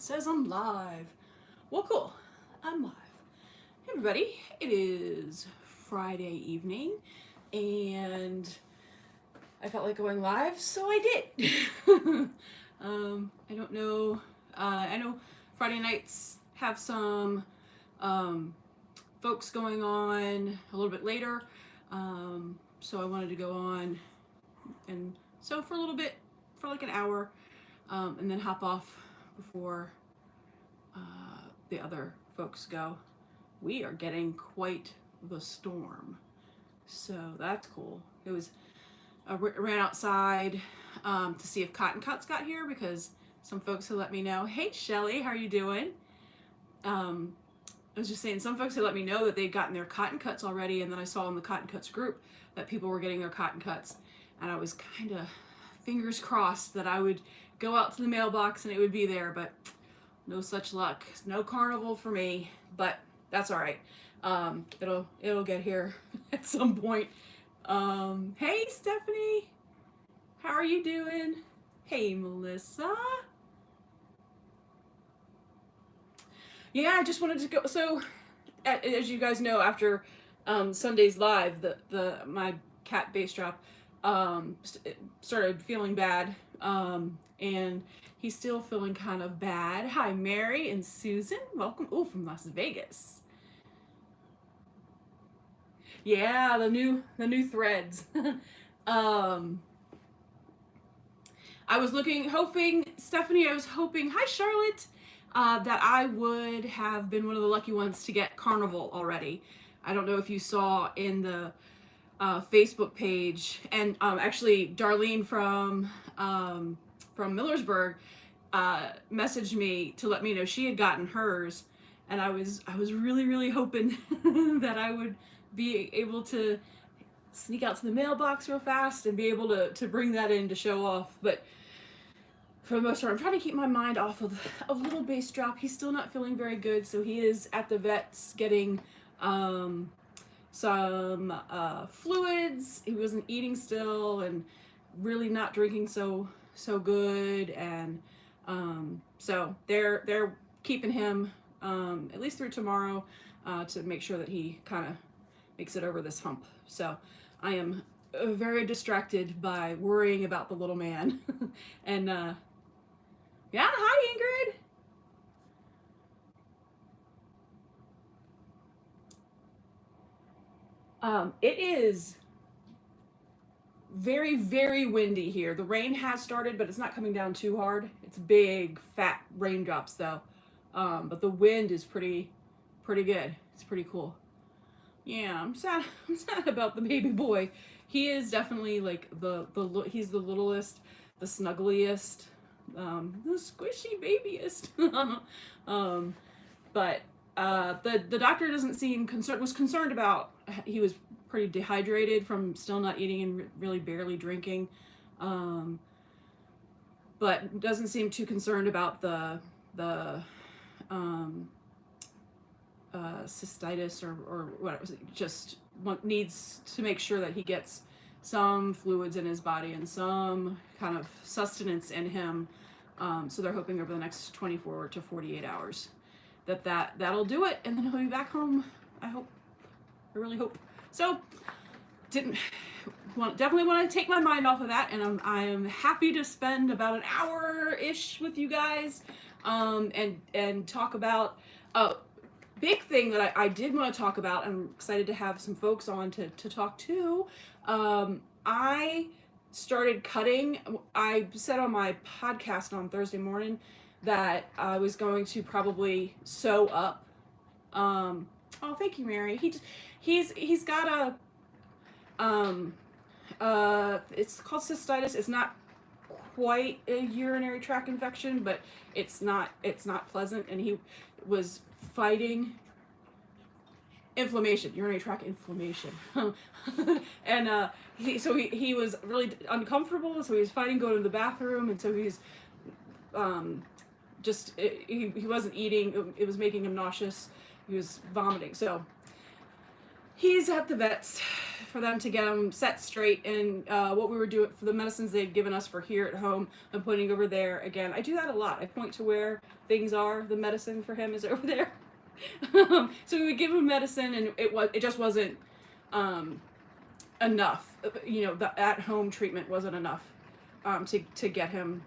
says I'm live. Well, cool. I'm live. Hey, everybody. It is Friday evening, and I felt like going live, so I did. I don't know. I know Friday nights have some folks going on a little bit later, so I wanted to go on, and so for a little bit, for like an hour, and then hop off before the other folks go. We are getting quite the storm, so that's cool. It was I ran outside to see if cotton cuts got here because some folks had let me know. Hey Shelly, how are you doing? I was just saying, some folks had let me know that they'd gotten their cotton cuts already, and then I saw in the cotton cuts group that people were getting their cotton cuts, and I was kind of fingers crossed that I would go out to the mailbox and it would be there, but no such luck. No carnival for me, but that's all right. It'll get here at some point. Hey Stephanie, how are you doing? Hey Melissa. Yeah, I just wanted to go. So, as you guys know, after Sunday's live, my cat Bassdrop started feeling bad, and he's still feeling kind of bad. Hi, Mary and Susan. Welcome. Oh, from Las Vegas. Yeah, the new threads. I was hoping, Stephanie. I was hoping. Hi, Charlotte. That I would have been one of the lucky ones to get Carnival already. I don't know if you saw in the Facebook page, and actually Darlene from Millersburg messaged me to let me know she had gotten hers, and I was really hoping that I would be able to sneak out to the mailbox real fast and be able to bring that in to show off, but for the most part, I'm trying to keep my mind off of little Bassdrop. He's still not feeling very good, so he is at the vet's getting some fluids. He wasn't eating still and really not drinking so good, and so they're keeping him at least through tomorrow to make sure that he kind of makes it over this hump. So I am very distracted by worrying about the little man, and yeah, hi Ingrid. It is very windy here. The rain has started, but it's not coming down too hard. It's big, fat raindrops though. But the wind is pretty good. It's pretty cool. Yeah, I'm sad. I'm sad about the baby boy. He is definitely like he's the littlest, the snuggliest, the squishy babyest. But the doctor doesn't seem concerned. Was concerned about he was pretty dehydrated from still not eating and really barely drinking, but doesn't seem too concerned about the cystitis or what it was. Just needs to make sure that he gets some fluids in his body and some kind of sustenance in him. So they're hoping over the next 24 to 48 hours that'll do it, and then he'll be back home. I hope. I really hope. So definitely want to take my mind off of that, and I'm happy to spend about an hour-ish with you guys, and talk about a big thing that I did want to talk about. I'm excited to have some folks on to talk to. I started cutting. I said on my podcast on Thursday morning that I was going to probably sew up. Oh, thank you, Mary. He's got it's called cystitis. It's not quite a urinary tract infection, but it's not pleasant, and he was fighting inflammation, urinary tract inflammation. And he was really uncomfortable, so he was fighting going to the bathroom, and so he's he wasn't eating. It was making him nauseous. He was vomiting. So he's at the vet's for them to get him set straight, and what we were doing for the medicines they'd given us for here at home, I'm pointing over there again. I do that a lot. I point to where things are. The medicine for him is over there. So we would give him medicine, and it just wasn't enough. You know, the at-home treatment wasn't enough to get him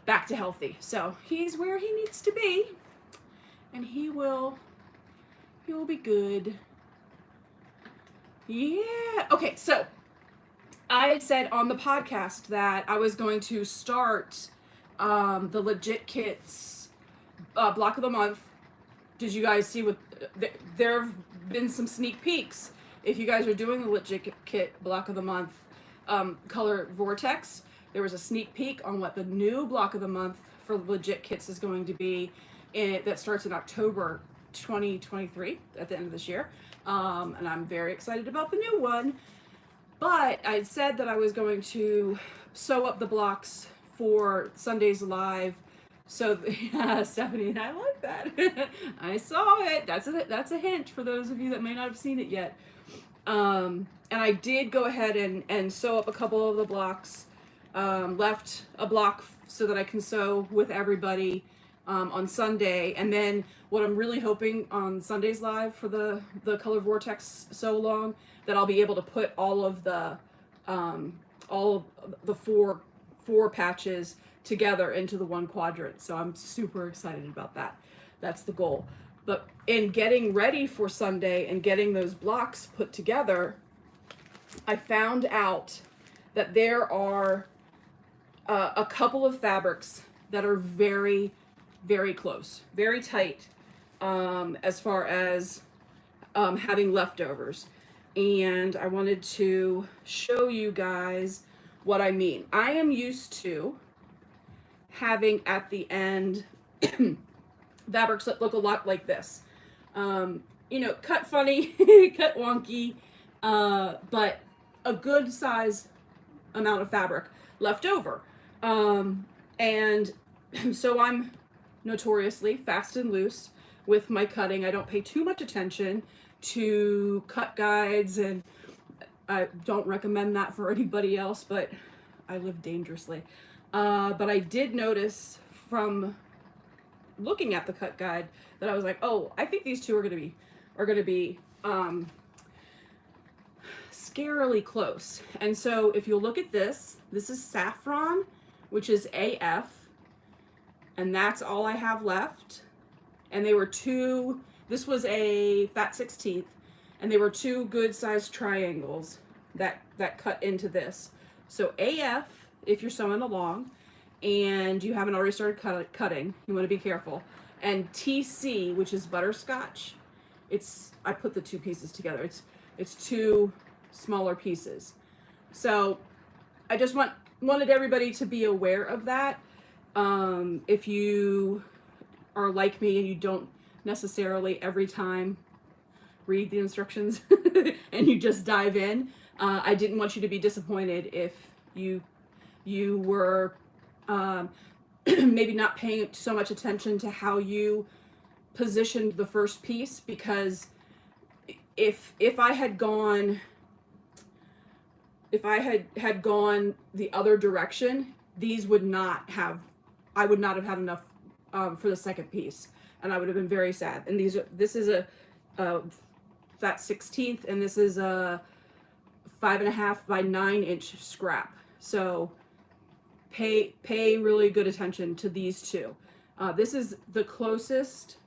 back to healthy. So he's where he needs to be, and he will be good. Yeah. Okay, so I had said on the podcast that I was going to start the Legit Kits block of the month. Did you guys see what there have been some sneak peeks? If you guys are doing the Legit Kit block of the month color vortex, there was a sneak peek on what the new block of the month for Legit Kits is going to be that starts in October 2023 at the end of this year. And I'm very excited about the new one. But I said that I was going to sew up the blocks for Sunday's live. So yeah, Stephanie, I like that. I saw it. That's a hint for those of you that may not have seen it yet. And I did go ahead and sew up a couple of the blocks. Left a block so that I can sew with everybody on Sunday, and then what I'm really hoping on Sunday's live for the color vortex so long that I'll be able to put all of the four patches together into the one quadrant. So I'm super excited about that. That's the goal. But in getting ready for Sunday and getting those blocks put together, I found out that there are a couple of fabrics that are very, very close, very tight, as far as having leftovers. And I wanted to show you guys what I mean. I am used to having at the end fabrics that look a lot like this. You know, cut funny, cut wonky, but a good size amount of fabric left over. And so I'm notoriously fast and loose with my cutting. I don't pay too much attention to cut guides, and I don't recommend that for anybody else, but I live dangerously. But I did notice from looking at the cut guide that I was like, oh, I think these two are gonna be scarily close. And so if you look at this is saffron, which is AF, and that's all I have left. And they were this was a fat 16th, and they were two good sized triangles that cut into this. So AF, if you're sewing along and you haven't already started cutting, you want to be careful. And TC, which is butterscotch, I put the two pieces together. It's two smaller pieces. So I just wanted everybody to be aware of that. If you are like me and you don't necessarily every time read the instructions and you just dive in, I didn't want you to be disappointed if you were maybe not paying so much attention to how you positioned the first piece, because if I had gone the other direction, I would not have had enough for the second piece, and I would have been very sad. And this is a fat 16th, and this is a 5.5 by 9 inch scrap. So pay really good attention to these two. This is the closest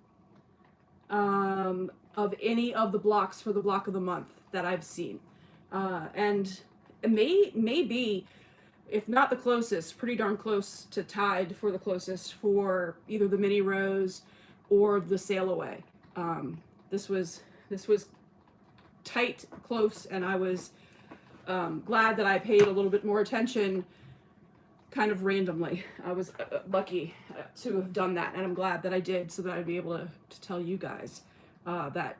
of any of the blocks for the block of the month that I've seen, and it may be, if not the closest, pretty darn close to tied for the closest for either the mini rose or the sail away. This was tight, close, and I was glad that I paid a little bit more attention kind of randomly. I was lucky to have done that, and I'm glad that I did, so that I'd be able to tell you guys that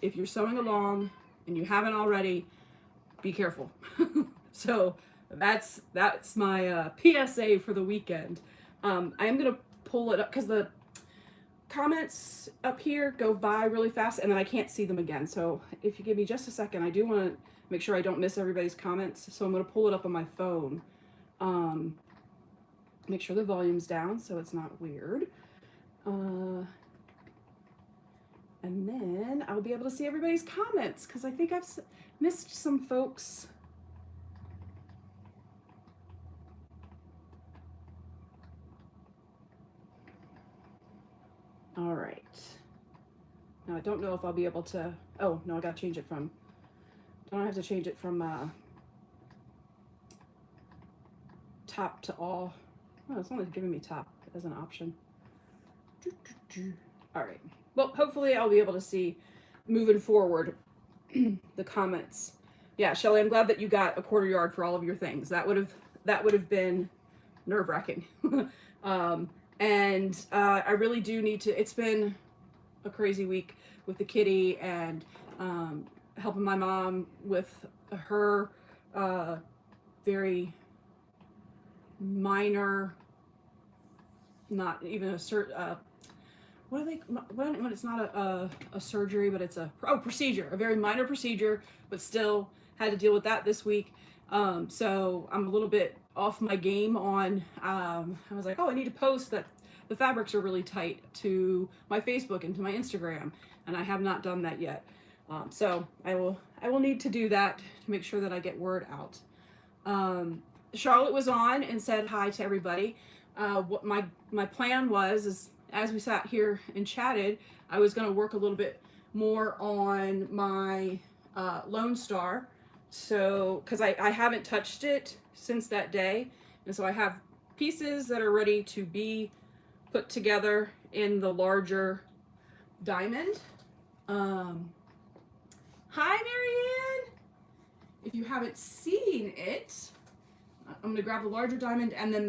if you're sewing along and you haven't already, be careful. So that's my PSA for the weekend. I am gonna pull it up because comments up here go by really fast and then I can't see them again. So if you give me just a second, I do want to make sure I don't miss everybody's comments. So I'm going to pull it up on my phone. Make sure the volume's down so it's not weird. And then I'll be able to see everybody's comments because I think I've missed some folks. All right. Now I don't know if I'll be able to, oh no, I gotta change it from, don't I have to change it from top to all? Oh, it's only giving me top as an option. All right. Well, hopefully I'll be able to see moving forward the comments. Yeah, Shelly, I'm glad that you got a quarter yard for all of your things. That would have been nerve-wracking. I really do need to, it's been a crazy week with the kitty and helping my mom with her very minor, not even a what are they, when it's not a surgery, but it's a procedure, a very minor procedure, but still had to deal with that this week. So I'm a little bit off my game on, I was like, oh, I need to post that the fabrics are really tight to my Facebook and to my Instagram, and I have not done that yet. So I will need to do that to make sure that I get word out. Charlotte was on and said hi to everybody. What my plan was is, as we sat here and chatted, I was going to work a little bit more on my Lone Star. So, because I haven't touched it since that day. And so I have pieces that are ready to be put together in the larger diamond. Hi, Marianne! If you haven't seen it, I'm going to grab the larger diamond and then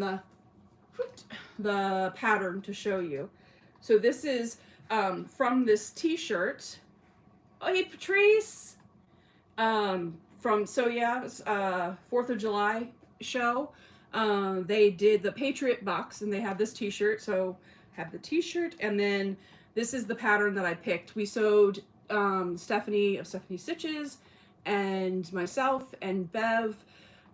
the pattern to show you. So this is from this t-shirt. Oh, hey, Patrice! From Soya's 4th of July show. They did the Patriot box and they have this t-shirt. So I have the t-shirt and then this is the pattern that I picked. We sewed Stephanie of Stephanie Stitches and myself and Bev,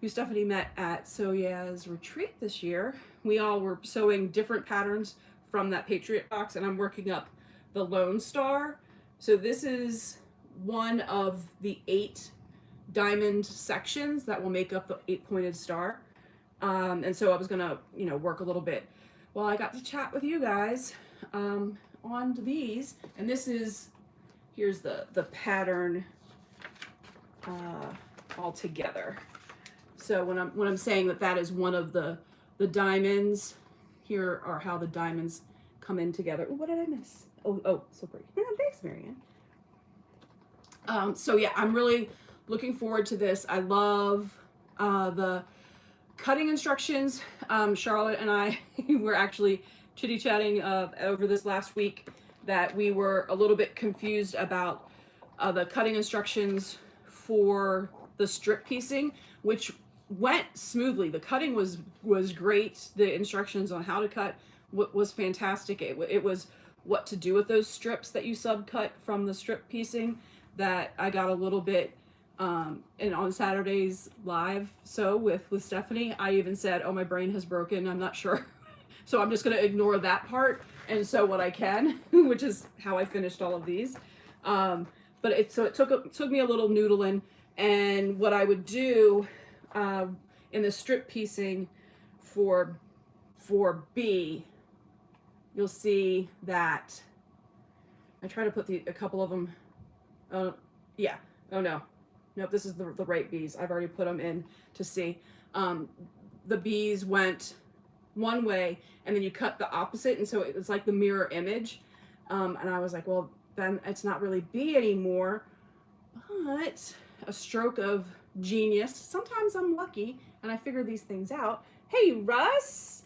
who Stephanie met at Soya's retreat this year. We all were sewing different patterns from that Patriot box, and I'm working up the Lone Star. So this is one of the 8 diamond sections that will make up the 8-pointed star. And so I was gonna, work a little bit while I got to chat with you guys on these. And this is, here's the pattern all together. So when I'm saying that is one of the diamonds, here are how the diamonds come in together. Ooh, what did I miss? Oh, so pretty. Yeah, thanks, Marianne. So yeah, I'm really looking forward to this. I love the cutting instructions. Charlotte and I were actually chitty-chatting over this last week that we were a little bit confused about the cutting instructions for the strip piecing, which went smoothly. The cutting was great. The instructions on how to cut was fantastic. It was what to do with those strips that you subcut from the strip piecing that I got a little bit and on Saturday's live with Stephanie, I even said, oh, my brain has broken, I'm not sure. So I'm just going to ignore that part and sew what I can, which is how I finished all of these. But it took me a little noodling, and what I would do in the strip piecing for B, you'll see that I try to put a couple of them. Yeah. Oh no. Nope. This is the right B's. I've already put them in to see. The B's went one way, and then you cut the opposite, and so it was like the mirror image. And I was like, well, then it's not really B anymore. But a stroke of genius. Sometimes I'm lucky, and I figure these things out. Hey, Russ,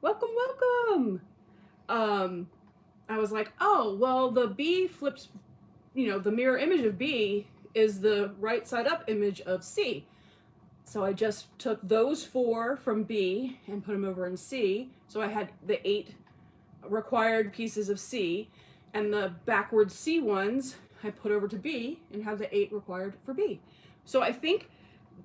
welcome. I was like, oh, well, the B flips, the mirror image of B is the right side up image of C. So I just took those 4 from B and put them over in C. So I had the 8 required pieces of C, and the backward C ones I put over to B and have the 8 required for B. So I think,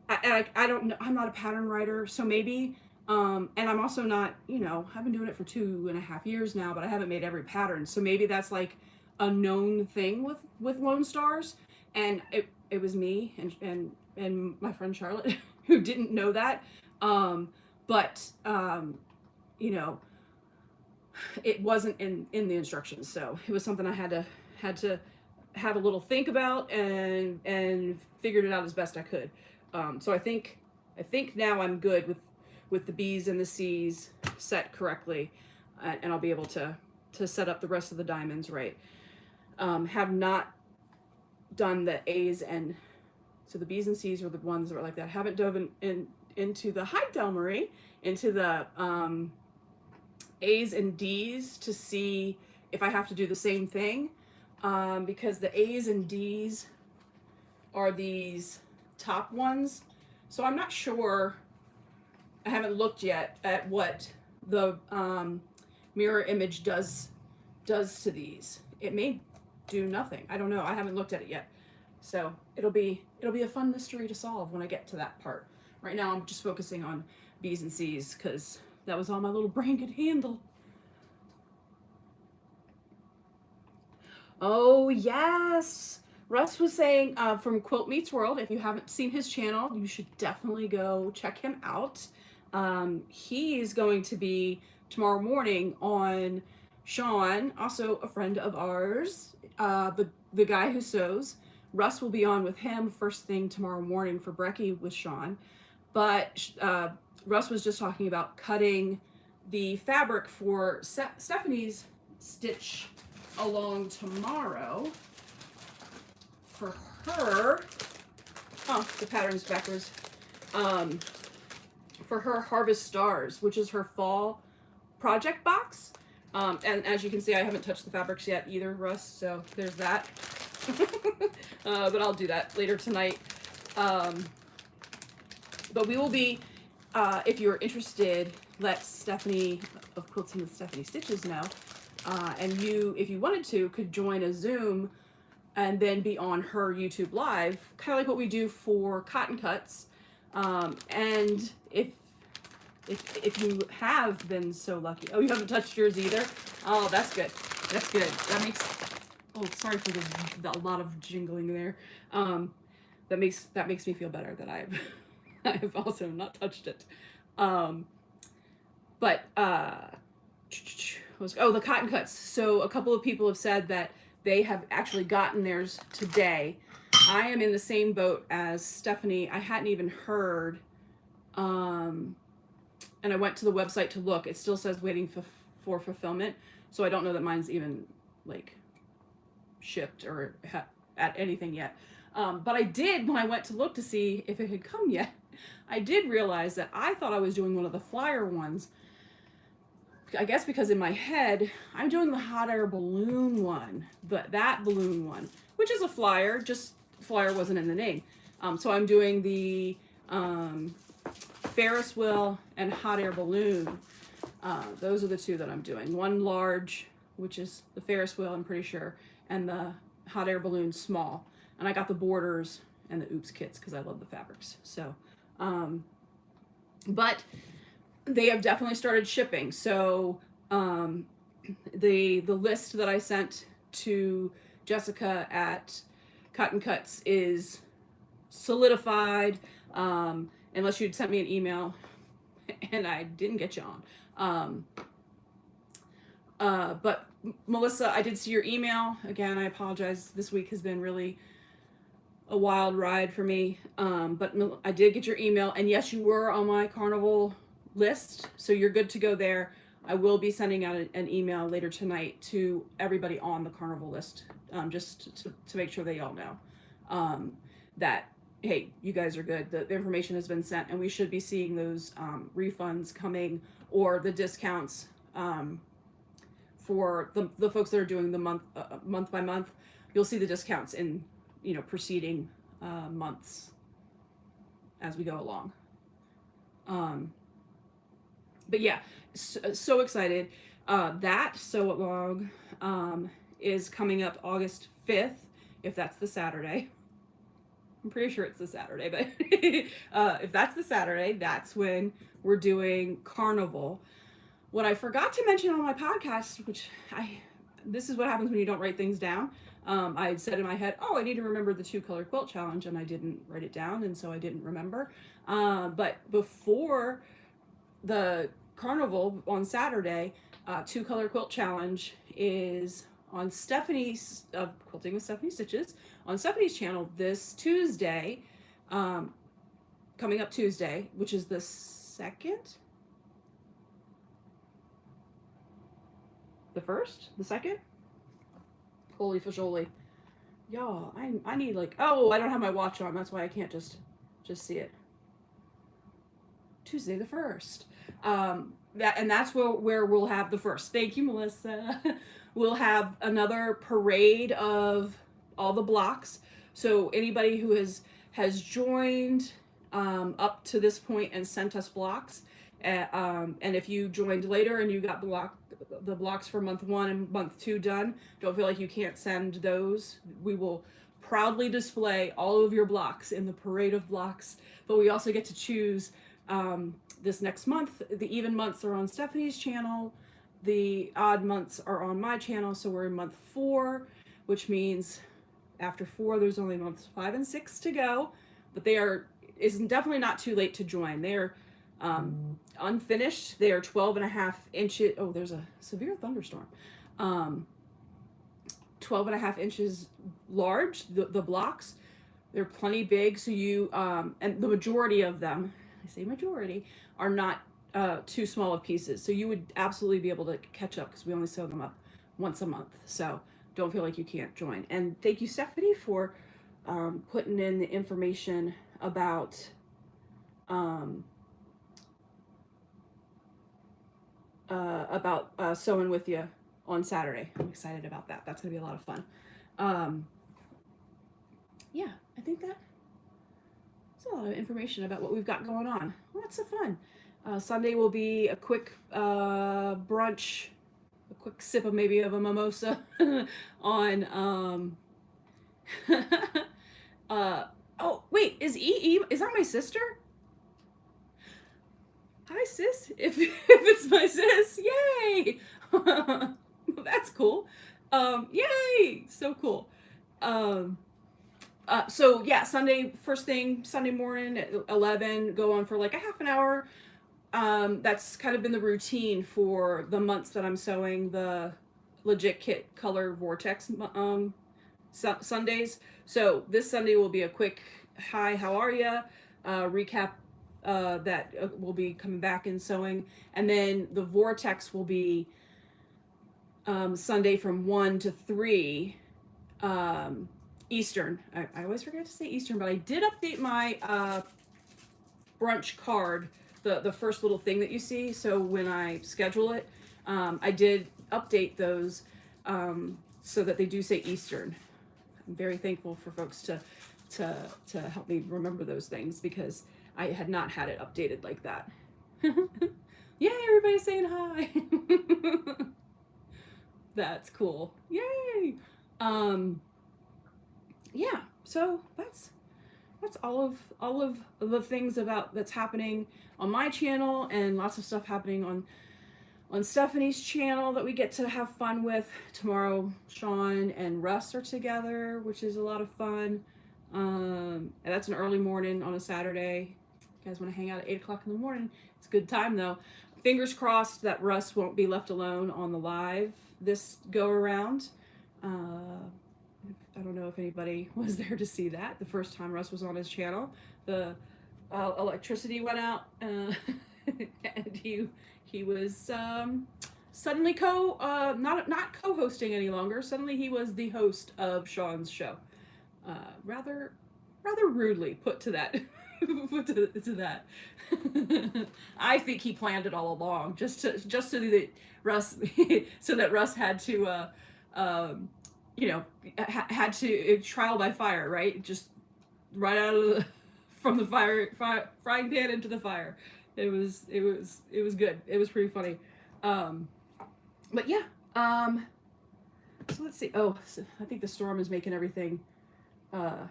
I don't know, I'm not a pattern writer, so maybe, and I'm also not, you know, I've been doing it for 2.5 years now, but I haven't made every pattern. So maybe that's like a known thing with Lone Stars, and it was me and my friend Charlotte who didn't know that. But you know, it wasn't in the instructions, so it was something I had to have a little think about and figured it out as best I could. So I think now I'm good with the B's and the C's set correctly, and I'll be able to set up the rest of the diamonds right. Have not done the A's, and so the B's and C's are the ones that are like that. Haven't dove into the, hi Del Marie, into the A's and D's to see if I have to do the same thing, because the A's and D's are these top ones. So I'm not sure, I haven't looked yet at what the mirror image does to these. It may do nothing. I don't know. I haven't looked at it yet. So it'll be a fun mystery to solve when I get to that part. Right now I'm just focusing on B's and C's because that was all my little brain could handle. Oh yes, Russ was saying from Quilt Meets World, if you haven't seen his channel, you should definitely go check him out. He's going to be tomorrow morning on Sean, also a friend of ours, the guy who sews. Russ will be on with him first thing tomorrow morning for Brekkie with Sean. But Russ was just talking about cutting the fabric for Stephanie's stitch along tomorrow for her. Oh, the pattern's backwards. For her Harvest Stars, which is her fall project box. And as you can see, I haven't touched the fabrics yet either, Russ, so there's that. But I'll do that later tonight. But we will be, if you're interested, let Stephanie of Quilting with Stephanie Stitches know. And you, if you wanted to, could join a Zoom and then be on her YouTube live, kind of like what we do for Cotton Cuts. And if you have been so lucky, oh, you haven't touched yours either? Oh, that's good. That's good. That makes, oh, sorry for a lot of jingling there. That makes me feel better that I've also not touched it. But the Cotton Cuts. So a couple of people have said that they have actually gotten theirs today. I am in the same boat as Stephanie. I hadn't even heard, and I went to the website to look. It still says waiting for fulfillment. So I don't know that mine's even like shipped or at anything yet. But I did, when I went to look to see if it had come yet, I did realize that I thought I was doing one of the flyer ones. I guess because in my head, I'm doing the hot air balloon one, but that balloon one, which is a flyer, just flyer wasn't in the name. So I'm doing the Ferris wheel and hot air balloon. Those are the two that I'm doing. One large, which is the Ferris wheel, I'm pretty sure, and the hot air balloon small. And I got the borders and the oops kits because I love the fabrics. So, but they have definitely started shipping. So the list that I sent to Jessica at Cotton Cuts is solidified, unless you'd sent me an email and I didn't get you on. But Melissa, I did see your email. Again, I apologize. This week has been really a wild ride for me. But I did get your email, and yes, you were on my carnival list, so you're good to go there. I will be sending out an email later tonight to everybody on the carnival list, just to make sure they all know that, hey, you guys are good. The information has been sent, and we should be seeing those refunds coming, or the discounts for the folks that are doing the month by month. You'll see the discounts in preceding months as we go along. But yeah, so excited. That Sew It Log is coming up August 5th, if that's the Saturday. I'm pretty sure it's the Saturday, but if that's the Saturday, that's when we're doing Carnival. What I forgot to mention on my podcast, this is what happens when you don't write things down. I had said in my head, oh, I need to remember the 2-color quilt challenge, and I didn't write it down, and so I didn't remember. But before the Carnival on Saturday, 2-color quilt challenge is on Stephanie's Quilting with Stephanie Stitches on Stephanie's channel this Tuesday, coming up Tuesday, which is the 2nd. The 1st? The 2nd? Holy fasholi. Y'all, I need oh, I don't have my watch on. That's why I can't just see it. Tuesday the 1st. That's where we'll have the 1st. Thank you, Melissa. We'll have another parade of all the blocks. So anybody who has joined up to this point and sent us blocks, and if you joined later and you got the blocks for month 1 and month 2 done, don't feel like you can't send those. We will proudly display all of your blocks in the parade of blocks, but we also get to choose this next month. The even months are on Stephanie's channel. The odd months are on my channel. So we're in month 4, which means after 4, there's only months 5 and 6 to go, but it's definitely not too late to join. They're unfinished. They are 12.5 inches. Oh, there's a severe thunderstorm. 12.5 inches large, the blocks. They're plenty big. So and the majority of them, I say majority, are not too small of pieces. So you would absolutely be able to catch up because we only sew them up once a month. So don't feel like you can't join. And thank you, Stephanie, for putting in the information about sewing with you on Saturday. I'm excited about that. That's gonna be a lot of fun. Yeah, I think that's a lot of information about what we've got going on. Lots of fun. Sunday will be a quick brunch, a quick sip of maybe of a mimosa on oh wait, is is that my sister? Hi sis, if it's my sis, yay! That's cool. Yay, so cool. So yeah, Sunday, first thing, Sunday morning at 11, go on for like a half an hour. That's kind of been the routine for the months that I'm sewing the Legit Kit Color Vortex Sundays. So this Sunday will be a quick hi, how are ya? Recap that will be coming back and sewing. And then the Vortex will be Sunday from 1 to 3 Eastern. I always forget to say Eastern, but I did update my brunch card, the first little thing that you see. So when I schedule it, I did update those so that they do say Eastern. I'm very thankful for folks to help me remember those things because I had not had it updated like that. Yay, everybody's saying hi. That's cool. Yay. Yeah, so that's all of the things that's happening on my channel, and lots of stuff happening on Stephanie's channel that we get to have fun with. Tomorrow, Sean and Russ are together, which is a lot of fun. And that's an early morning on a Saturday. You guys want to hang out at 8 o'clock in the morning? It's a good time though. Fingers crossed that Russ won't be left alone on the live this go around. I don't know if anybody was there to see that. The first time Russ was on his channel, the electricity went out, and he was suddenly not co-hosting any longer. Suddenly he was the host of Sean's show. Rather rudely put to that. Put to that. I think he planned it all along, just so that Russ had to had to trial by fire, right? Just right out of from the frying pan into the fire. It was good. It was pretty funny. But yeah, so let's see. Oh, so I think the storm is making everything, at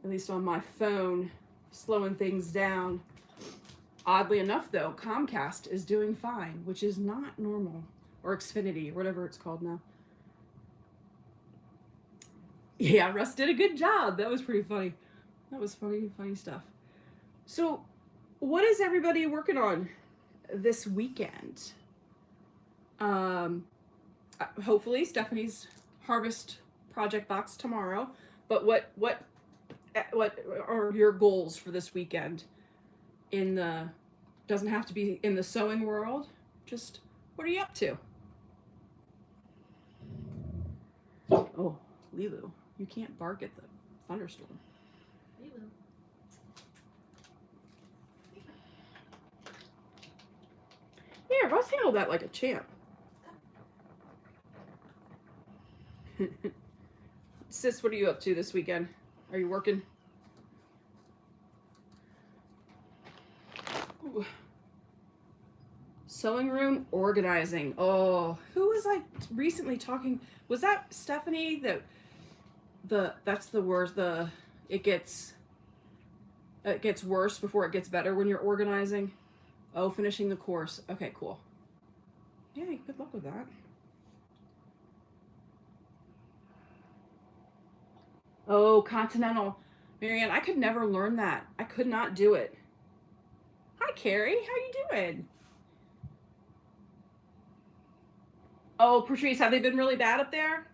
least on my phone, slowing things down. Oddly enough, though, Comcast is doing fine, which is not normal. Or Xfinity, or whatever it's called now. Yeah, Russ did a good job. That was pretty funny. That was funny stuff. So, what is everybody working on this weekend? Hopefully Stephanie's harvest project box tomorrow. But what are your goals for this weekend? In the doesn't have to be in the sewing world. Just what are you up to? Oh, Lilu, you can't bark at the thunderstorm. Lilu. Yeah, Russ handled that like a champ. Sis, what are you up to this weekend? Are you working? Ooh. Sewing room organizing. Oh, who was I recently talking? Was that Stephanie? That's the worst. It gets worse before it gets better when you're organizing. Oh, finishing the course. Okay, cool. Yay, good luck with that. Oh, Continental. Marianne, I could never learn that. I could not do it. Hi, Carrie. How you doing? Oh, Patrice, have they been really bad up there?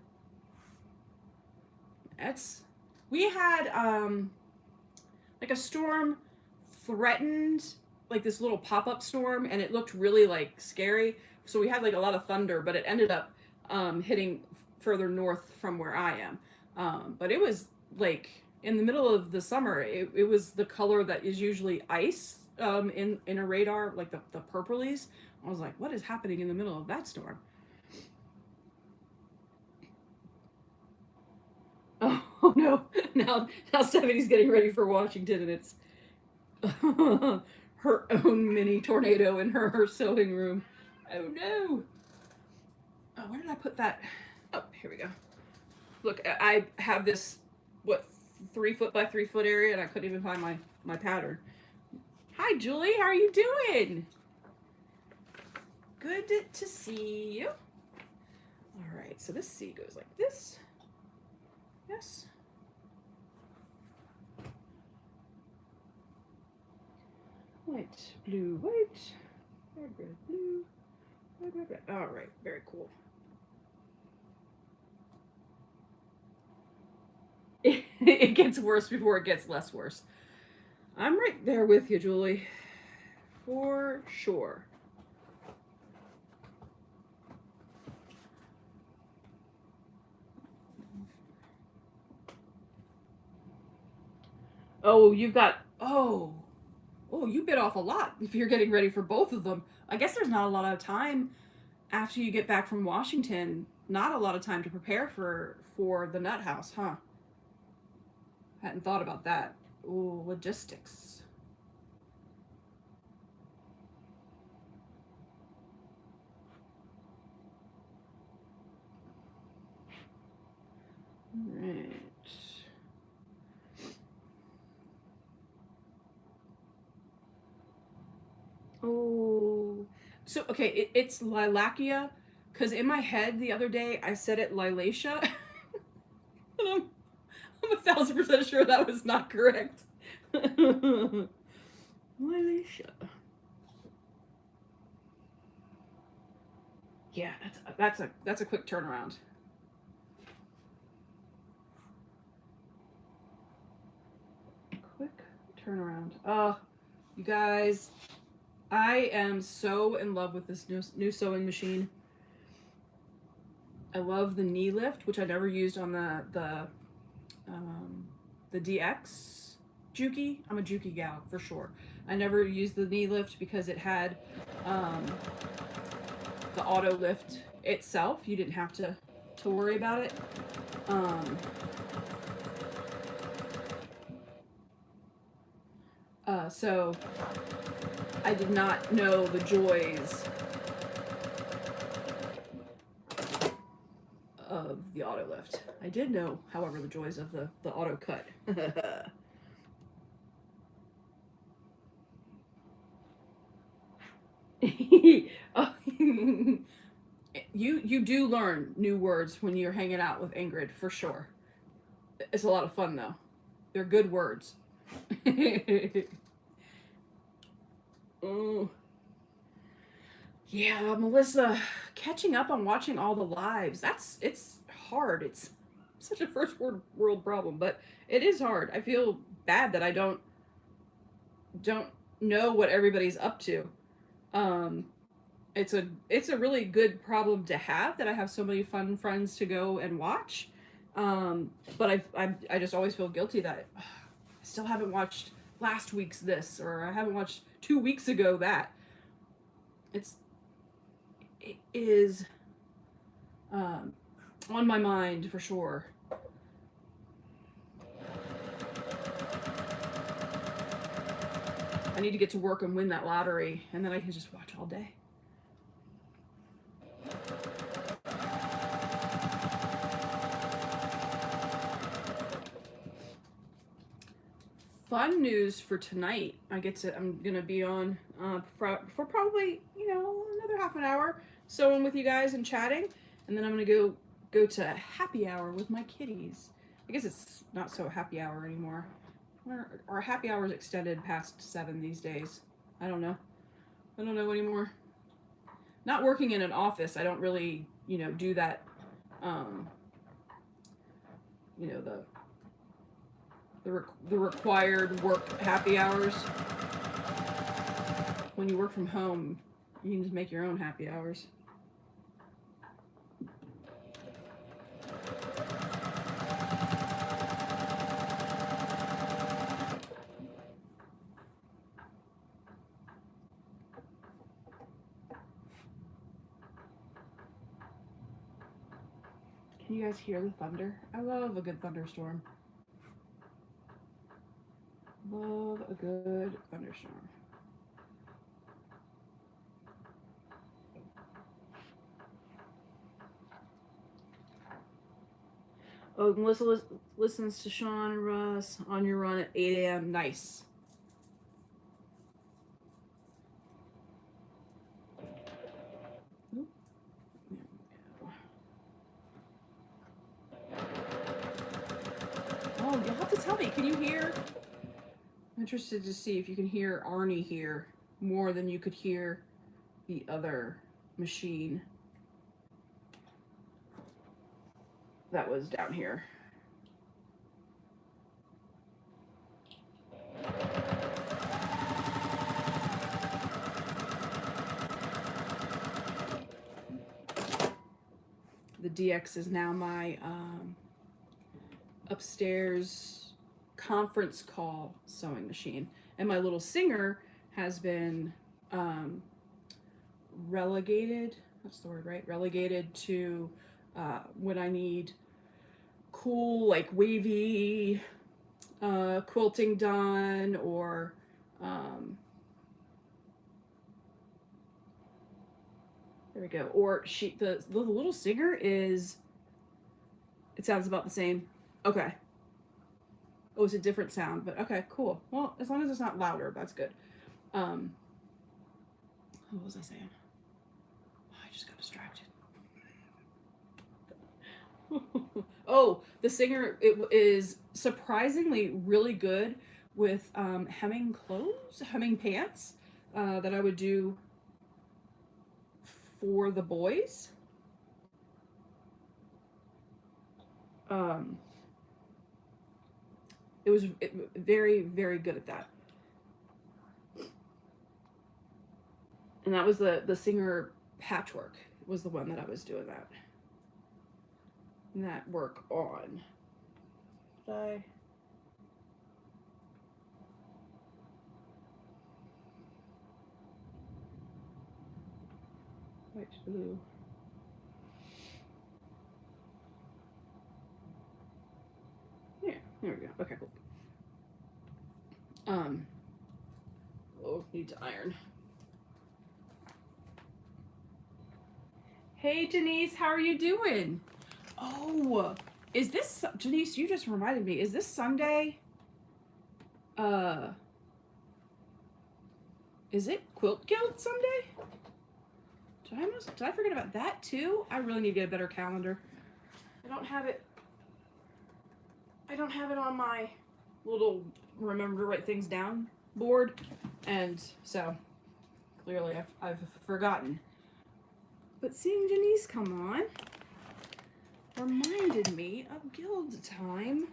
We had like a storm threatened, like this little pop-up storm, and it looked really like scary. So we had like a lot of thunder, but it ended up hitting further north from where I am. But it was like in the middle of the summer. It was the color that is usually ice in a radar, like the purplies. I was like, what is happening in the middle of that storm? Oh no! Now Stephanie's getting ready for Washington, and it's her own mini tornado in her sewing room. Oh no! Oh, where did I put that? Oh, here we go. Look, I have this 3 foot by 3 foot area, and I couldn't even find my pattern. Hi, Julie. How are you doing? Good to see you. All right. So this C goes like this. Yes. White, blue, white, red, blue, red. All right, very cool. It gets worse before it gets less worse. I'm right there with you, Julie. For sure. Oh, you've got. Oh, you bit off a lot if you're getting ready for both of them. I guess there's not a lot of time after you get back from Washington. Not a lot of time to prepare for the nut house, huh? Hadn't thought about that. Ooh, logistics. All right. Oh, so okay, it's Lilacia, because in my head the other day I said it Lilacia, and I'm 1,000% sure that was not correct. Lilacia. Yeah, that's a quick turnaround. Quick turnaround. You guys, I am so in love with this new sewing machine. I love the knee lift, which I never used on the DX Juki. I'm a Juki gal for sure. I never used the knee lift because it had the auto lift itself. You didn't have to worry about it. So I did not know the joys of the auto lift. I did know, however, the joys of the auto cut. You do learn new words when you're hanging out with Ingrid, for sure. It's a lot of fun though. They're good words. Oh. Yeah, Melissa, catching up on watching all the lives. It's hard. It's such a first world problem, but it is hard. I feel bad that I don't know what everybody's up to. Um it's a really good problem to have that I have so many fun friends to go and watch. But I just always feel guilty that I still haven't watched last week's this, or I haven't watched 2 weeks ago that. It is on my mind for sure. I need to get to work and win that lottery, and then I can just watch all day. Fun news for tonight. I'm gonna be on for probably another half an hour, sewing with you guys and chatting, and then I'm gonna go to happy hour with my kitties. I guess it's not so happy hour anymore. Our happy hour is extended past 7 these days. I don't know. I don't know anymore. Not working in an office, I don't really do that. The required work happy hours. When you work from home, you can just make your own happy hours. Can you guys hear the thunder? I love a good thunderstorm. Love a good thunderstorm. Oh, Melissa listens to Sean and Russ on your run at 8 a.m. Nice. Oh, you'll have to tell me. Can you hear? I'm interested to see if you can hear Arnie here more than you could hear the other machine that was down here. The DX is now my upstairs conference call sewing machine, and my little Singer has been relegated. That's the word, right? Relegated to when I need cool, like wavy quilting done, or there we go. Or the little Singer is. It sounds about the same. Okay. Oh, it's a different sound, but okay, cool. Well, as long as it's not louder, that's good. What was I saying? Oh, I just got distracted. Oh, the Singer is surprisingly really good with hemming clothes, hemming pants that I would do for the boys. It was very, very good at that. And that was the Singer Patchwork was the one that I was doing that work on. Did white blue? Yeah, there we go. Okay, cool. Oh, need to iron. Hey, Janiece, how are you doing? Oh, is this, Janiece, you just reminded me, is this Sunday? Is it Quilt Guild Sunday? Did I forget about that too? I really need to get a better calendar. I don't have it on my little remember to write things down board, and so clearly I've forgotten. But seeing Janiece come on reminded me of guild time.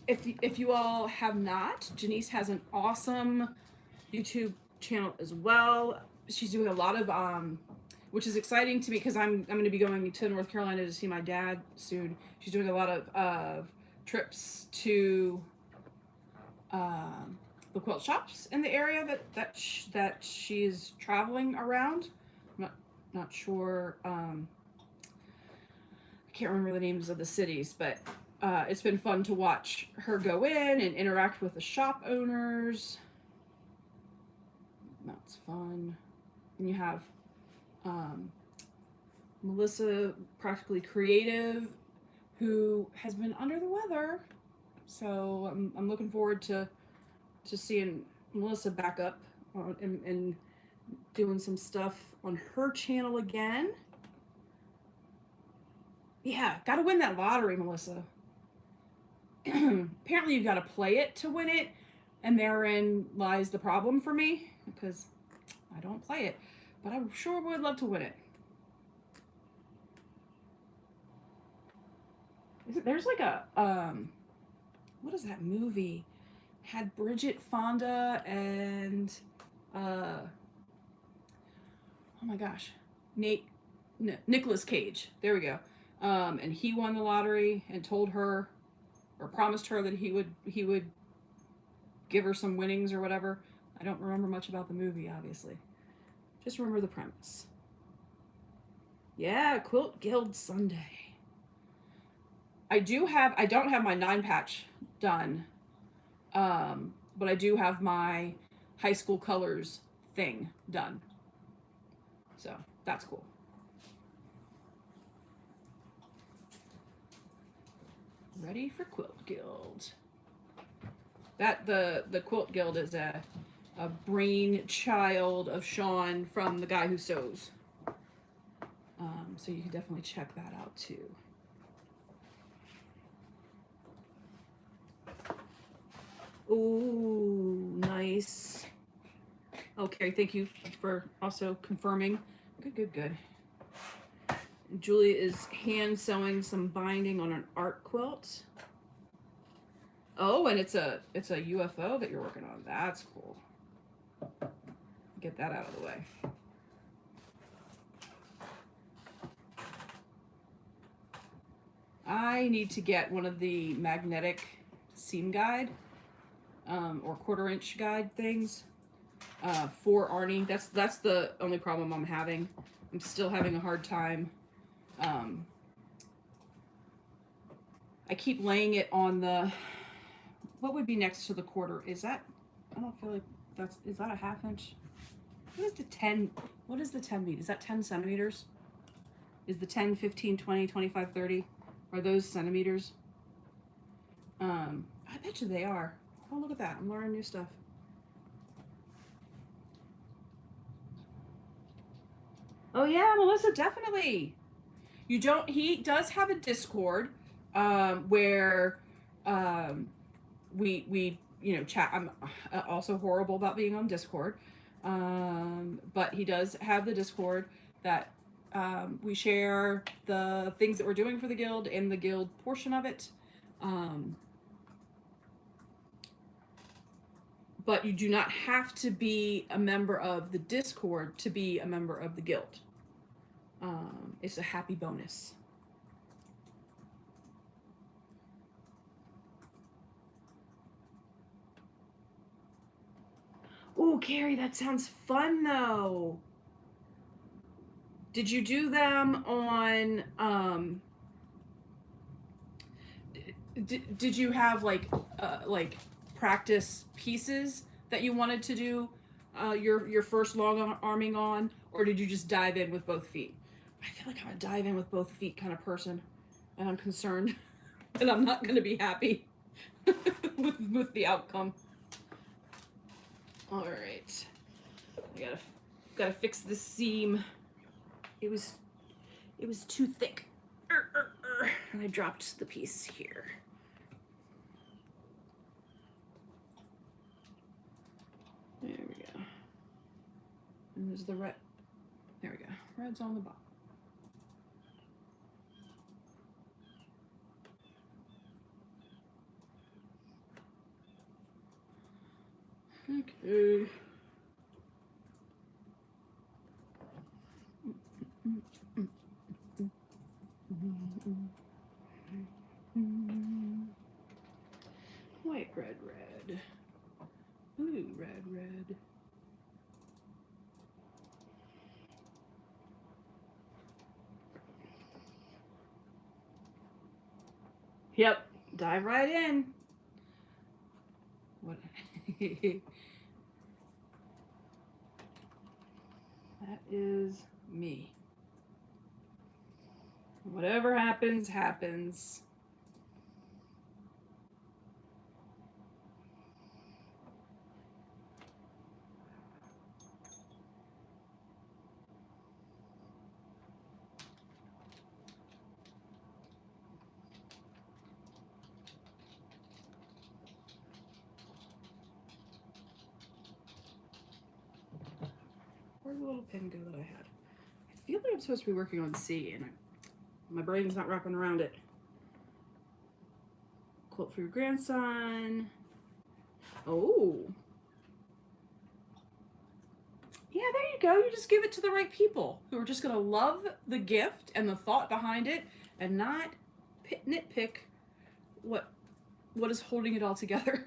If you all have not, Janiece has an awesome YouTube channel as well. She's doing a lot of which is exciting to me because I'm going to be going to North Carolina to see my dad soon. She's doing a lot of trips to the quilt shops in the area that she's traveling around. I'm not sure. I can't remember the names of the cities, but it's been fun to watch her go in and interact with the shop owners. That's fun. And you have Melissa, Practically Creative, who has been under the weather. So I'm looking forward to seeing Melissa back up and doing some stuff on her channel again. Yeah, gotta win that lottery, Melissa. Apparently you gotta play it to win it, and therein lies the problem for me, because I don't play it, but I sure would love to win it. There's like a, what is that movie? Had Bridget Fonda and, oh my gosh, Nicolas Cage. There we go. And he won the lottery and told her, or promised her, that he would give her some winnings or whatever. I don't remember much about the movie, obviously. Just remember the premise. Yeah, Quilt Guild Sunday. I don't have my 9-patch done, but I do have my high school colors thing done. So that's cool. Ready for Quilt Guild. The Quilt Guild is a brainchild of Sean from The Guy Who Sews. So you can definitely check that out too. Ooh, nice. Okay, thank you for also confirming. Good. Julia is hand sewing some binding on an art quilt. Oh, and it's a UFO that you're working on. That's cool. Get that out of the way. I need to get one of the magnetic seam guide or 1/4-inch guide things for Arnie. That's the only problem I'm having. I'm still having a hard time. I keep laying it on the, what would be next to the 1/4? Is that, I don't feel like is that a 1/2 inch? What is the 10 mean? Is that 10 centimeters? Is the 10, 15, 20, 25, 30? Are those centimeters? I bet you they are. Oh, look at that. I'm learning new stuff. Oh yeah, Melissa, definitely. He does have a Discord where we chat. I'm also horrible about being on Discord. But he does have the Discord that we share the things that we're doing for the guild and the guild portion of it. But you do not have to be a member of the Discord to be a member of the guild. It's a happy bonus. Oh, Carrie, that sounds fun though. Did you do them on did you have like practice pieces that you wanted to do your first long arming on, or did you just dive in with both feet? I feel like I'm a dive in with both feet kind of person, and I'm concerned that I'm not going to be happy with the outcome. All right, I gotta fix this seam. It was too thick, and I dropped the piece here. There we go. And there's the red. There we go. Red's on the bottom. Okay. White, red, red. Blue, red, red. Yep, dive right in. What? That is me. Whatever happens, happens. Where'd the little pin go that I had? I feel like I'm supposed to be working on C, and my brain's not wrapping around it. Quote for your grandson. Oh. Yeah, there you go. You just give it to the right people who are just going to love the gift and the thought behind it and not nitpick what is holding it all together.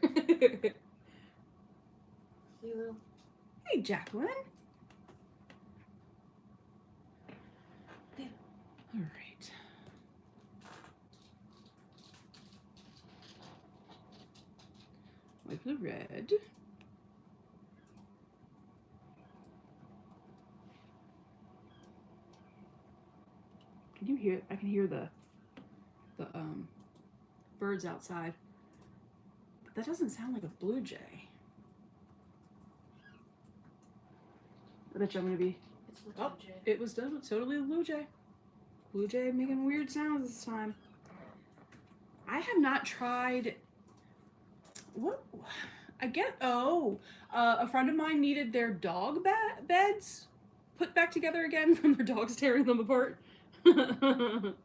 Hey, Jacqueline. All right. Wipe the red. Can you hear? I can hear the birds outside, but that doesn't sound like a blue jay. I bet you I'm gonna be. It's a blue jay. It was totally a blue jay. Blue jay making weird sounds this time. I have not tried. What? I get. A friend of mine needed their dog beds put back together again from their dogs tearing them apart. And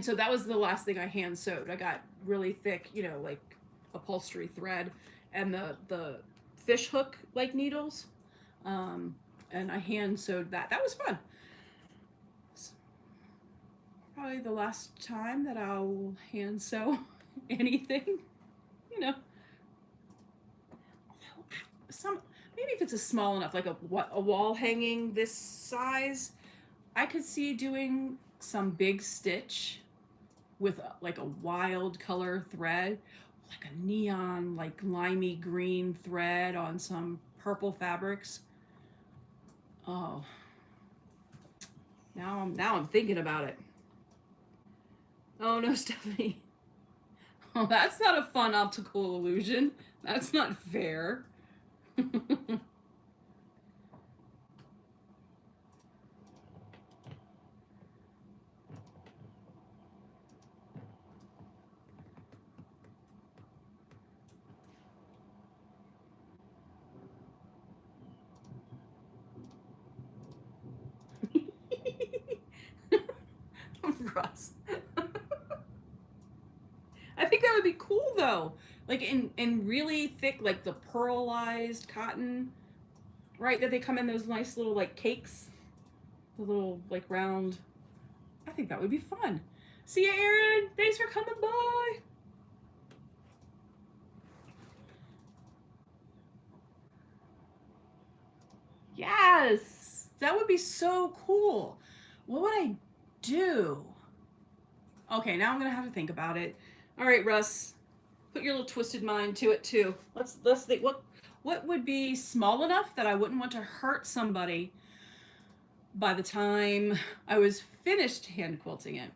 so that was the last thing I hand sewed. I got really thick, like upholstery thread and the fish hook like needles. And I hand sewed that. That was fun. Probably the last time that I'll hand sew anything, maybe if it's a small enough, like a wall hanging this size, I could see doing some big stitch with like a wild color thread, like a neon, like limey green thread on some purple fabrics. Oh, now I'm thinking about it. Oh no, Stephanie. Oh, that's not a fun optical illusion. That's not fair. Russ. I think that would be cool though. Like in really thick, like the pearlized cotton, right? That they come in those nice little like cakes, the little like round. I think that would be fun. See ya, Erin. Thanks for coming by. Yes, that would be so cool. What would I do? Okay, now I'm gonna have to think about it. All right, Russ. put your little twisted mind to it too. Let's think what would be small enough that I wouldn't want to hurt somebody by the time I was finished hand quilting it,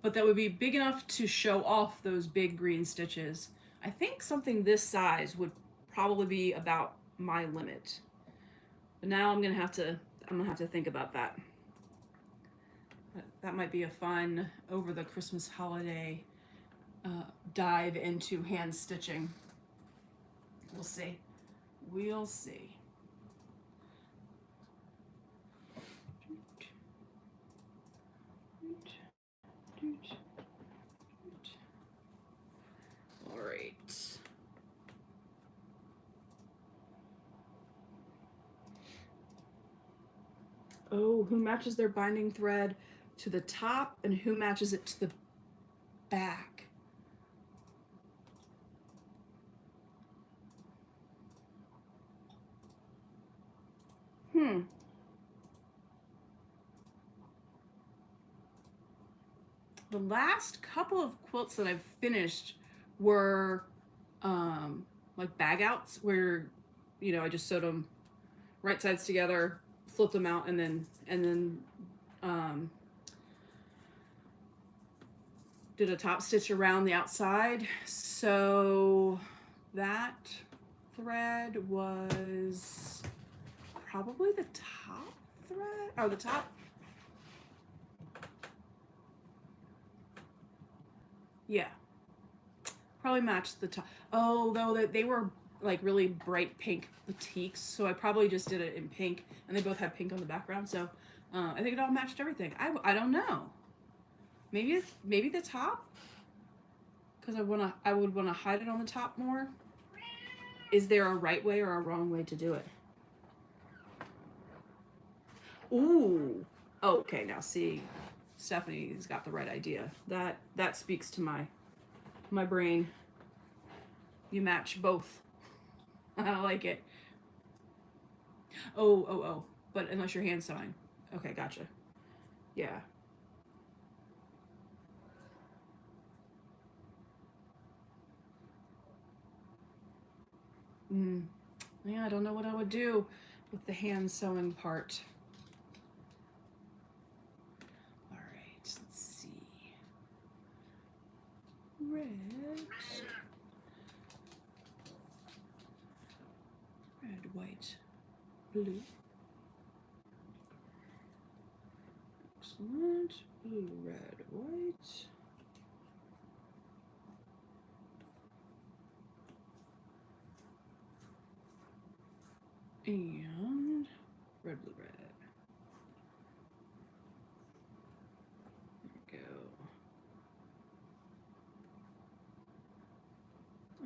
but that would be big enough to show off those big green stitches. I think something this size would probably be about my limit. But now I'm gonna have to think about that. That might be a fun over the Christmas holiday dive into hand stitching. We'll see. We'll see. All right. Oh, who matches their binding thread to the top and who matches it to the back? The last couple of quilts that I've finished were like bag outs where, you know, I just sewed them right sides together, flipped them out, and then did a top stitch around the outside. So that thread was probably the top thread, or the top. Yeah, probably matched the top. Oh, though they were like really bright pink batiks, so I probably just did it in pink, and they both had pink on the background. So I think it all matched everything. I don't know. Maybe the top, because I would wanna hide it on the top more. Is there a right way or a wrong way to do it? Ooh. Oh, okay, now see, Stephanie's got the right idea. That speaks to my brain. You match both. I like it. Oh. But unless you're hand sewing. Okay, gotcha. Yeah. Yeah, I don't know what I would do with the hand sewing part. All right, let's see. Red, white, blue. Excellent. Blue, red, white. And red, blue, red. There we go.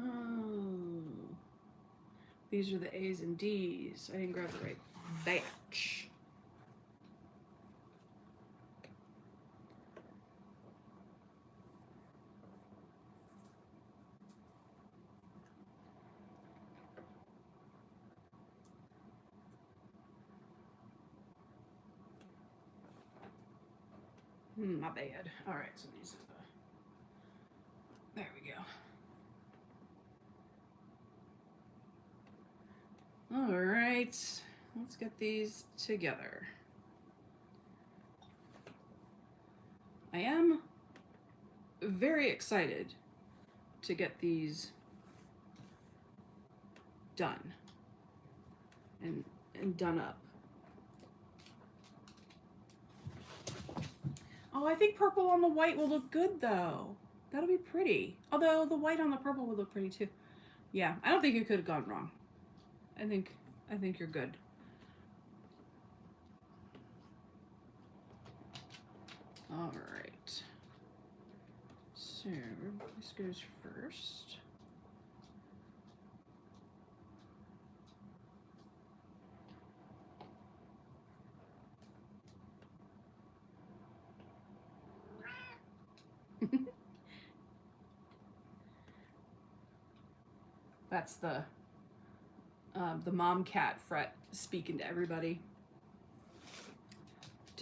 Oh. These are the A's and D's. I didn't grab the right batch. My bad. All right, so these are the, there we go. All right, let's get these together. I am very excited to get these done and done up. Oh, I think purple on the white will look good though. That'll be pretty. Although the white on the purple would look pretty too. Yeah, I don't think you could have gone wrong. I think you're good. All right. So this goes first. That's the mom cat fret speaking to everybody.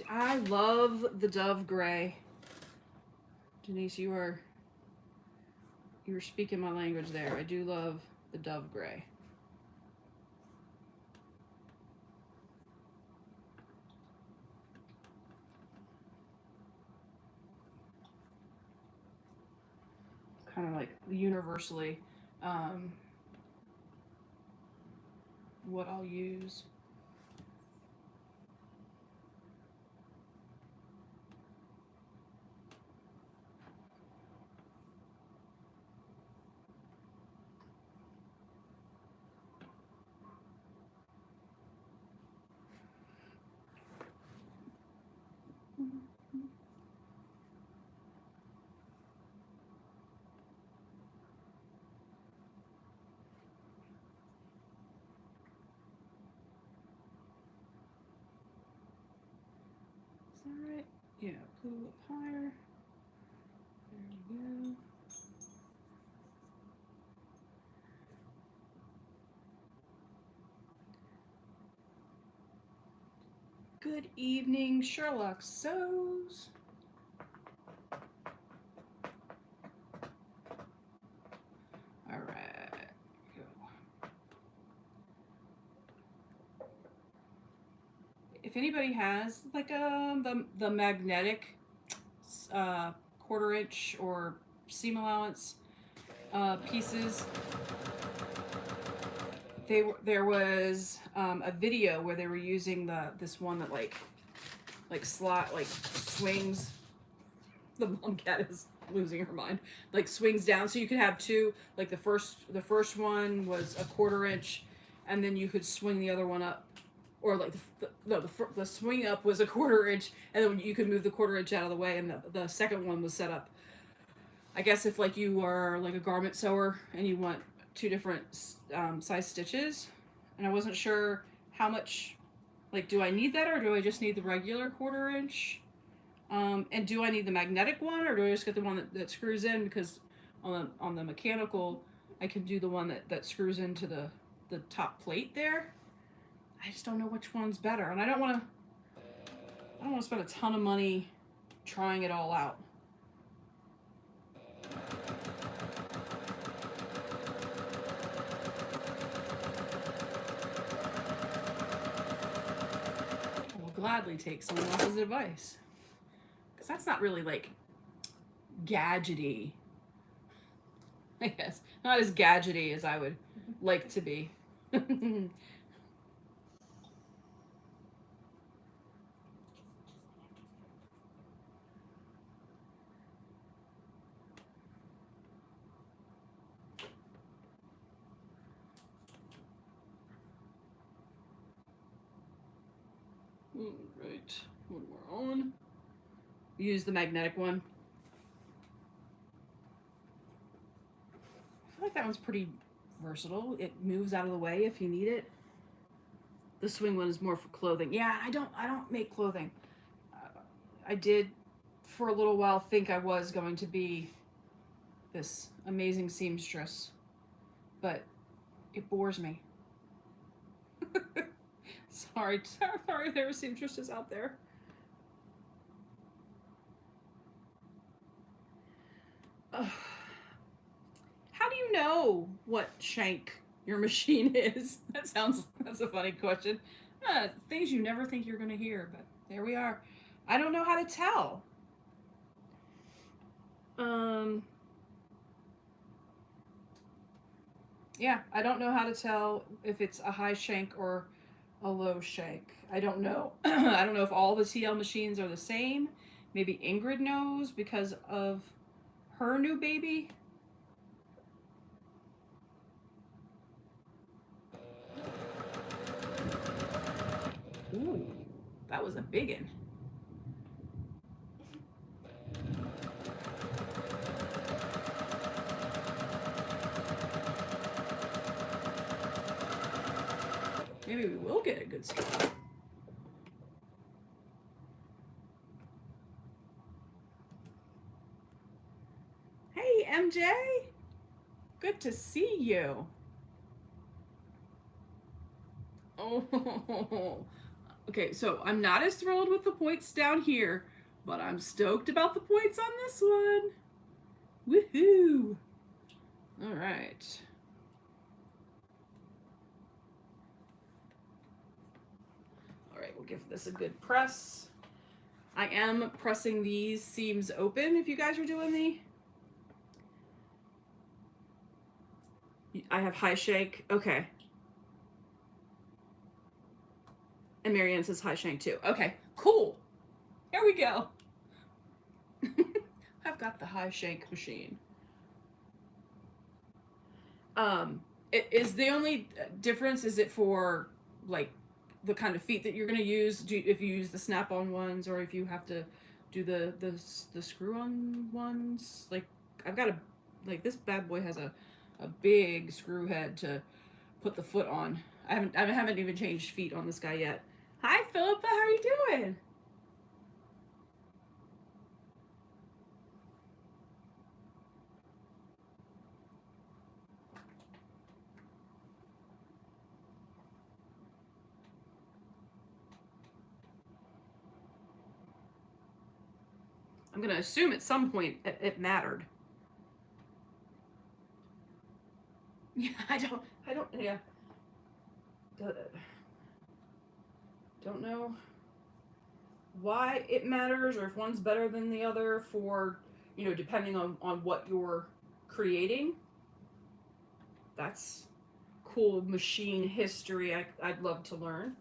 I love the dove gray. Janiece, you You're speaking my language there. I do love the dove gray. Kind of like universally what I'll use. All right, yeah, put a little higher. There you go. Good evening, Sherlock Sews. All right, go. If anybody has like the magnetic 1/4 inch or seam allowance pieces, there was a video where they were using this one that like swings. The mom cat is losing her mind. Like swings down, so you could have two. Like the first one was a 1/4 inch, and then you could swing the other one up, or like the swing up was a 1/4 inch, and then you could move the 1/4 inch out of the way, and the second one was set up. I guess if like you are like a garment sewer and you want two different size stitches, and I wasn't sure how much, like, do I need that or do I just need the regular 1/4 inch? And do I need the magnetic one or do I just get the one that screws in? Because on the mechanical, I can do the one that screws into the top plate there. I just don't know which one's better, and I don't want to spend a ton of money trying it all out. I will gladly take someone else's advice, because that's not really like gadgety. I guess not as gadgety as I would like to be. Right, one more on. Use the magnetic one. I feel like that one's pretty versatile. It moves out of the way if you need it. The swing one is more for clothing. Yeah, I don't make clothing. I did for a little while think I was going to be this amazing seamstress, but it bores me. Sorry, there are seamstresses out there. How do you know what shank your machine is? That's a funny question. Things you never think you're going to hear, but there we are. I don't know how to tell. Yeah, I don't know how to tell if it's a high shank or a low shank. I don't know. I don't know if all the TL machines are the same. Maybe Ingrid knows because of her new baby. Ooh, that was a biggin. Maybe we will get a good start. Hey, MJ. Good to see you. Oh, okay, so I'm not as thrilled with the points down here, but I'm stoked about the points on this one. Woohoo! All right. All right, we'll give this a good press. I am pressing these seams open if you guys are doing the. I have high shake. Okay. And Marianne says high shank too. Okay, cool. Here we go. I've got the high shank machine. Is the only difference, is it for like the kind of feet that you're going to use? If you use the snap-on ones, or if you have to do the screw-on ones? Like I've got like this bad boy has a big screw head to put the foot on. I haven't even changed feet on this guy yet. Hi Philippa, how are you doing? I'm gonna assume at some point it mattered. Yeah, yeah. Don't know why it matters, or if one's better than the other for, depending on what you're creating. That's cool machine history I'd love to learn.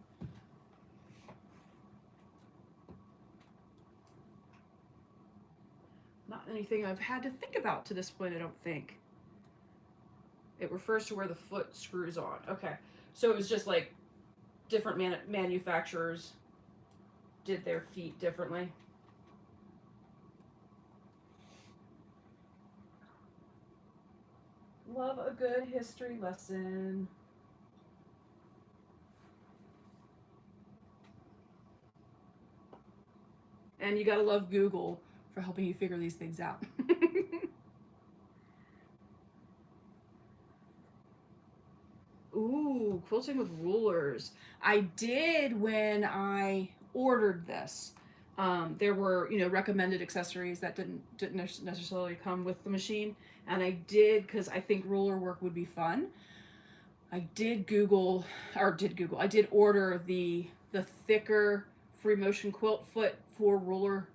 Not anything I've had to think about to this point, I don't think. It refers to where the foot screws on. Okay. So it was just like different manufacturers did their feet differently. Love a good history lesson. And you gotta love Google for helping you figure these things out. Ooh, quilting with rulers. I did when I ordered this. There were, recommended accessories that didn't necessarily come with the machine, and I did because I think ruler work would be fun. I did Google, or did Google. I did order the thicker free motion quilt foot for ruler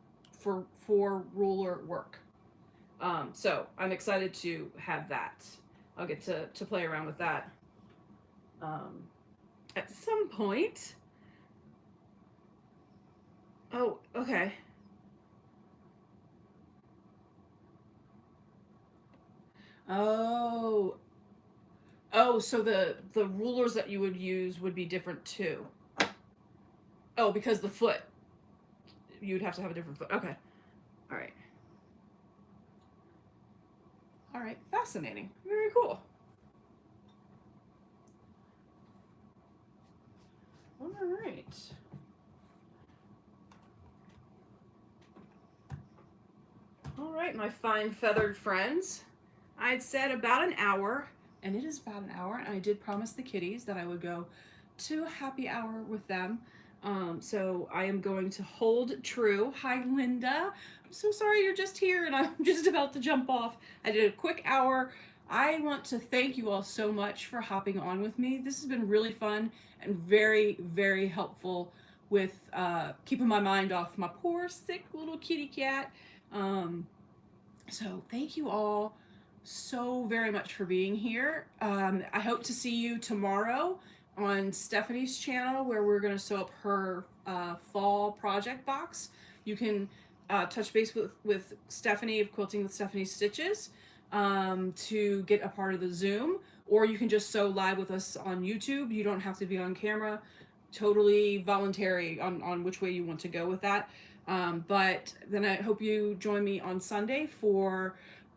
work. So I'm excited to have that. I'll get to play around with that at some point. Oh, okay. Oh, so the rulers that you would use would be different too. Oh, because the foot, you'd have to have a different foot. Okay. All right. All right. Fascinating. Very cool. All right. All right, my fine feathered friends. I'd said about an hour, and it is about an hour, and I did promise the kitties that I would go to a happy hour with them. So I am going to hold true. Hi, Linda. I'm so sorry you're just here and I'm just about to jump off. I did a quick hour. I want to thank you all so much for hopping on with me. This has been really fun and very, very helpful with keeping my mind off my poor, sick little kitty cat. So thank you all so very much for being here. I hope to see you tomorrow on Stephanie's channel, where we're going to sew up her fall project box. You can touch base with Stephanie of Quilting with Stephanie Stitches to get a part of the Zoom, or you can just sew live with us on YouTube. You don't have to be on camera. Totally voluntary on which way you want to go with that. But then I hope you join me on Sunday for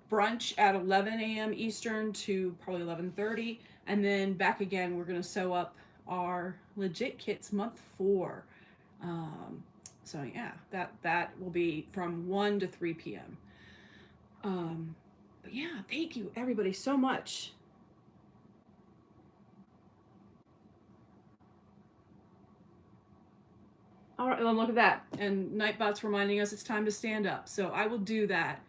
brunch at 11 a.m. Eastern to probably 11:30, and then back again. We're gonna sew up our legit kits month 4. So yeah, that will be from 1 to 3 p.m. But yeah, thank you everybody so much. All right, well, look at that. And Nightbot's reminding us it's time to stand up. So I will do that.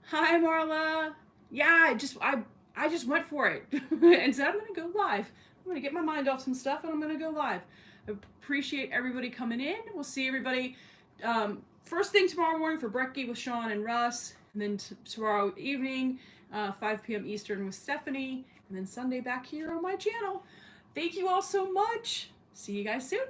Hi, Marla. yeah, I just went for it and said I'm gonna go live. I'm gonna get my mind off some stuff and I'm gonna go live. I appreciate everybody coming in. We'll see everybody first thing tomorrow morning for brekkie with Sean and Russ, and then tomorrow evening, 5 p.m. Eastern with Stephanie, and then Sunday back here on my channel. Thank you all so much. See you guys soon.